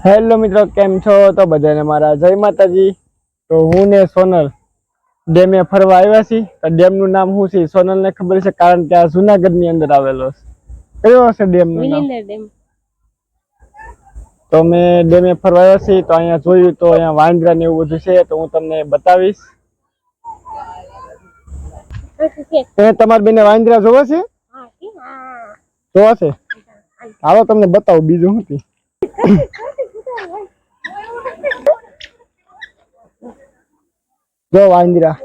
Hello મિત્રો, કેમ છો? તો બધાને મારા જય માતાજી। તો હું ને સોનલ ડેમે ફરવા આવ્યા છીએ। તો ડેમનું નામ શું છે સોનલને ખબર છે, કારણ કે આ જૂનાગઢની અંદર આવેલો છે। કયો હશે ડેમનું નામ? ડેમ। તો મેં ડેમે ફરવા આવ્યા છીએ, તો અહીંયા જોયું તો અહીંયા વાંદરા ને એવું બધું છે, તો હું તમને બતાવીશ। તમારા બેને વાંદરા જોવા છે? જોવા છે? હાલો તમને બતાવું બીજું શું છે। જો વાંદરા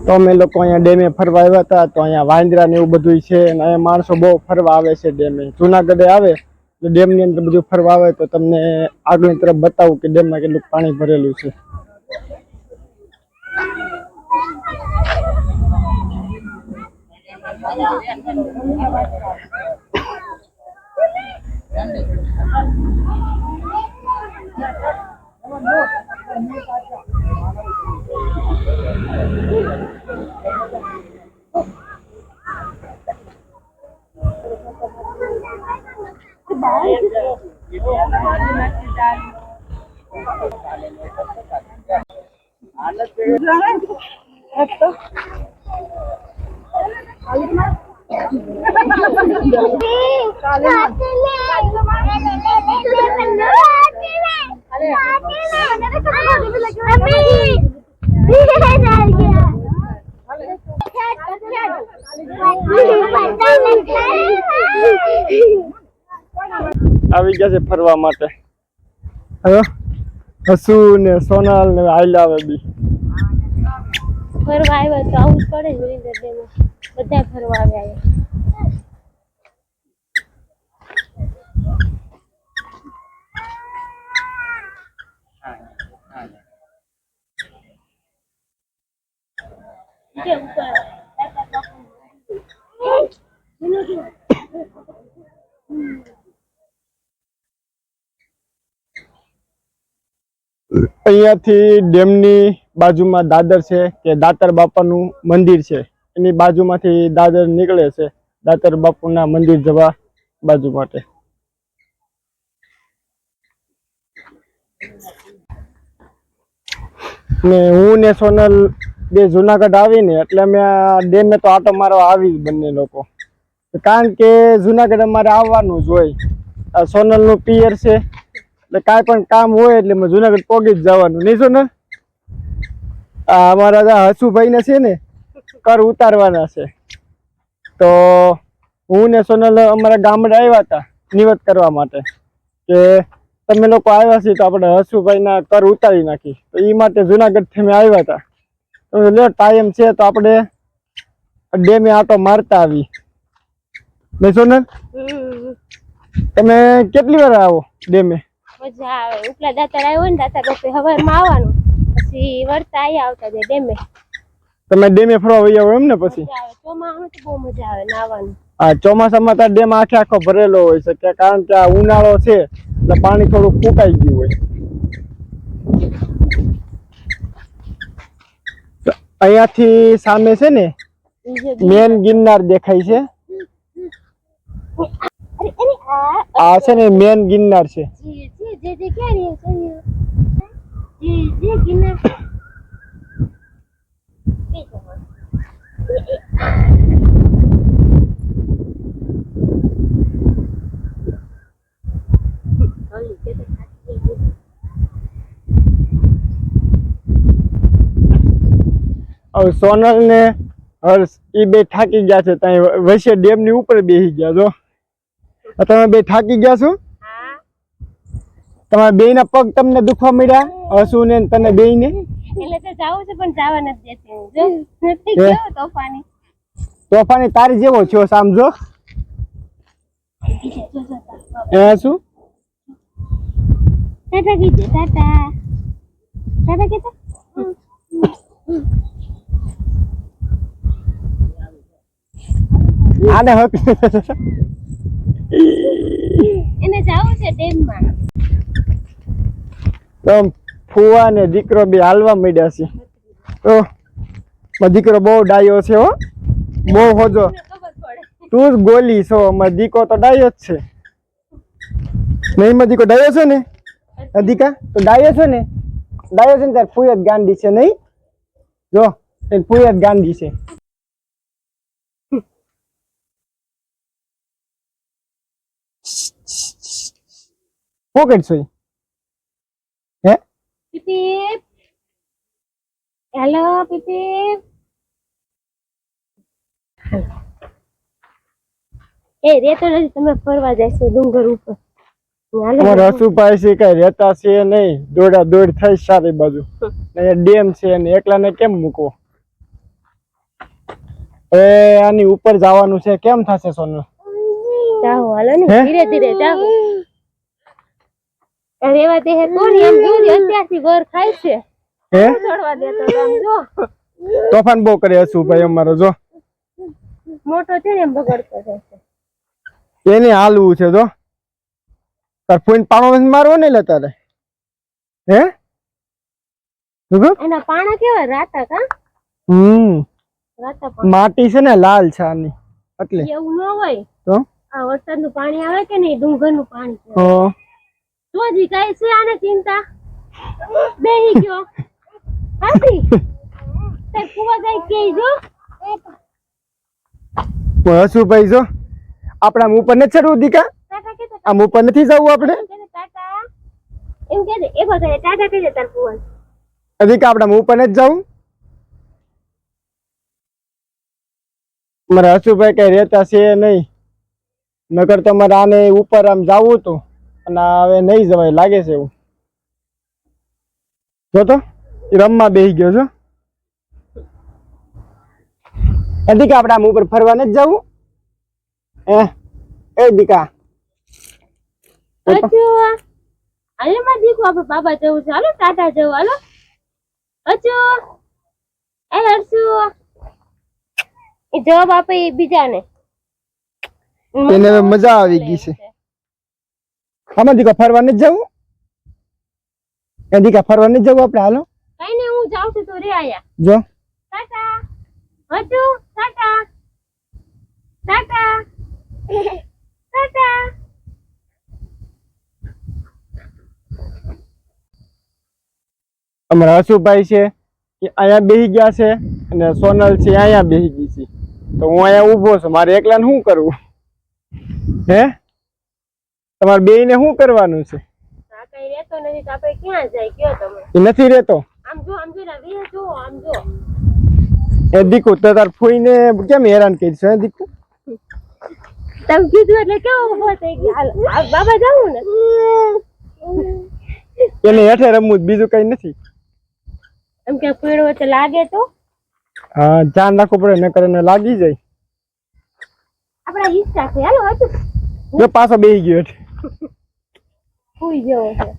તો અમે લોકો અહીંયા ડેમે ફરવા આવ્યા હતા। તો અહીંયા વાંદરા ને એવું બધું છે, અને અહીંયા માણસો બહુ ફરવા આવે છે ડેમે। જુનાગઢે આવે તો ડેમની અંદર બધું ફરવા આવે, તો તમને આગળની તરફ બતાવું કે ડેમમાં કેટલું પાણી ભરેલું છે। આવી ગયા છે ફરવા માટે। હવે હસુ ને સોનલ ને આયલા આવે બી ફરવા આવ્યા તો આવું જ પડે ને ડેમમાં બધા ફરવા આવ્યા। અહીંયાથી ડેમની બાજુમાં દાદર છે, કે દાતર બાપાનું મંદિર છે, એની બાજુમાંથી દાદર નીકળે છે દાતર બાપુના મંદિર જવા બાજુ માટે। ને હું ને સોનલ બે જુનાગઢ આવીને એટલે અમે આ ડેમે તો આટો મારવા આવી બંને લોકો, કારણ કે જુનાગઢ અમારે આવવાનું જ હોય। સોનલનું પિયર છે, એટલે કાંઈ પણ કામ હોય એટલે મેં જુનાગઢ પોગી જ જવાનું, નહીં સોનલ? અમારા હસુભાઈ ને છે ને કર ઉતારવાના છે, તો હું ને સોનલ અમારા ગામડે આવ્યા હતા નિવત કરવા માટે, કે તમે લોકો આવ્યા છીએ તો આપણે હસુભાઈ ના કર ઉતારી નાખી, તો એ માટે જુનાગઢ થી અમે આવ્યા હતા। તો લે ટાઈમ છે તો આપણે ડેમે આટો મારતા આવી, નહીં સોનલ? તમે કેટલી વાર આવો ડેમે? મજા આવે। ઉપલા દાતર આવ્યો ને દાતર બાપે સવારમાં આવવાનું, પછી વળતા અહીંયા આવતા જાય ડેમે। તમે ડેમે ફરવા વહી આવો એમ ને? પછી ચોમાસામાં તો બહુ મજા આવે નાવાનું। હા, ચોમાસામાં તો ડેમ આખે આખો ભરેલો હોય છે, કારણ કે આ ઉનાળો છે એટલે પાણી થોડું ફૂંકાઈ ગયું હોય। અહીંયાથી સામે છે ને મેન ગિરનાર દેખાય છે, આ છે ને મેન ગિરનાર છે। હવે સોનલ ને હર્ષ એ બે થાકી ગયા છે, ત્યાં વૈશે ડેમ ની ઉપર બેસી ગયા। જો તમે બે થાકી ગયા છો? તમારા બે ના પગ તમને દુખવા મળ્યા? હસુ ને તને બે ને? એટલે તો જાવું છે પણ જવા નથી દેતી। જો નથી કેવો તોફાની તોફાની તારી જેવો છો સમજો। શું ટાટા કીધે ટાટા ટાટા કીધે આને હક એને જાવું છે ડેમમાં. તો ફુવા ને દીકરો બે હાલવા માંડ્યા છે. તો મારો દીકરો બહુ ડાયો છે હો, બહુ હોજો. ખબર પડે. તું જ ગોલી છો, મારો દીકો તો ડાયો જ છે. નહીં મારો દીકો ડાયો છે ને? અધિકા તો ડાયો છે ને? ડાયો છે ને તાર ફૂય જ ગાંડી છે નહીં? જો એ ફૂય જ ગાંડી છે. પોકેટ છે હે? પીપીપ. હેલો પીપીપ. એ રેતો નથી, તમે ફરવા જાય છે ડુંગર ઉપર. અમારે હસુભાઈ છે કઈ રહેતા છે નહીં, દોડા દોડ થઈ સારી બાજુ. ડેમ છે ને એકલાને કેમ મૂકવો? એ આની ઉપર જવાનું છે, કેમ થશે સોનલ? જાઓ હાલો ને, ધીરે ધીરે જાઓ. રેવા દે કોણ એમ જોઈ અત્યારથી બર ખાય છે. હે છોડવા દેતો આમ જો. તોફાન બહુ કરે હસુભાઈ અમારો. જો મોટો છે ને એમ બગડતો જાય છે. એને હાલવું છે. જો તાર ફોન પાણો નથી મારવો ને લે તારે. હે એના પાણા કેવા રાતા કા? રાતા પાણા. માટી છે ને લાલ છે આની એટલે. એવું ન હોય તો આ વરસાદનું પાણી આવે કે નહીં, ડુંગરનું પાણી છે. હા તો હજી કઈ છે આને ચિંતા? બેહી ગયો હાથી. તે કુવા જાય કે જો હસુભાઈ જો આપણે આમ ઉપર નથી ચડવું દીકા? ટાટા કે આમ ઉપર નથી જવું આપણે? ટાટા એમ કે એ બધા ટાટા કે તાર કુવા. દીકા આપણે આમ ઉપર નથી જવું? મારા હસુભાઈ કઈ રહેતા છે નહીં, નકર તો મારે આને ઉપર આમ જવું હતું અને હવે નહીં જવાય લાગે છે એવું. જો તો રમવા બેસી ગયો છો. દીકા આપણે આમ ઉપર ફરવા નથી જવું? એ દીકા અચુ હાલે માં દીકુ આપણે બાબા જવું છે. હાલો ટાટા જવું. હાલો અચુ એ હરસુ એ જવાબ આપે એ બીજાને. એને હવે મજા આવી ગઈ છે. આમાં દીકા ફરવા નથી જવું? એ દીકા ફરવા નથી જવું આપણે? હાલો કઈ નઈ હું જાઉં છું તો રે આયા. જો ટાટા અચુ ટાટા ટાટા ટાટા. અમારા હસુભાઈ છે એ અહીંયા બેસી ગયા છે અને સોનલ છે અહીંયા બેસી ગઈ છે. તો હું અહીંયા ઊભો છું, મારે એકલાને શું કરવું? હે તમારે બેયને શું કરવાનું છે? આ કઈ રહેતો નથી તો આપણે ક્યાં જાય કયો તમે? એ નથી રહેતો. આમ જો ના વીર જો આમ જો. એ દીકુ તો તાર ફોઈને કેમ હેરાન કરી છે? દીકુ તમે કીધું એટલે કેવો ઉભો થઈ ગયો. હાલો બાબા જાવું ને. એને હેઠે રમવું જ, બીજું કઈ નથી. એમ કે પીળો તો લાગે તો હા ધ્યાન રાખવું પડે, નકર એને લાગી જાય. આપણા હિસ્સા છે. હાલો હતું જો પાછો બેસી ગયો હેઠે. સુઈ જેવો છે.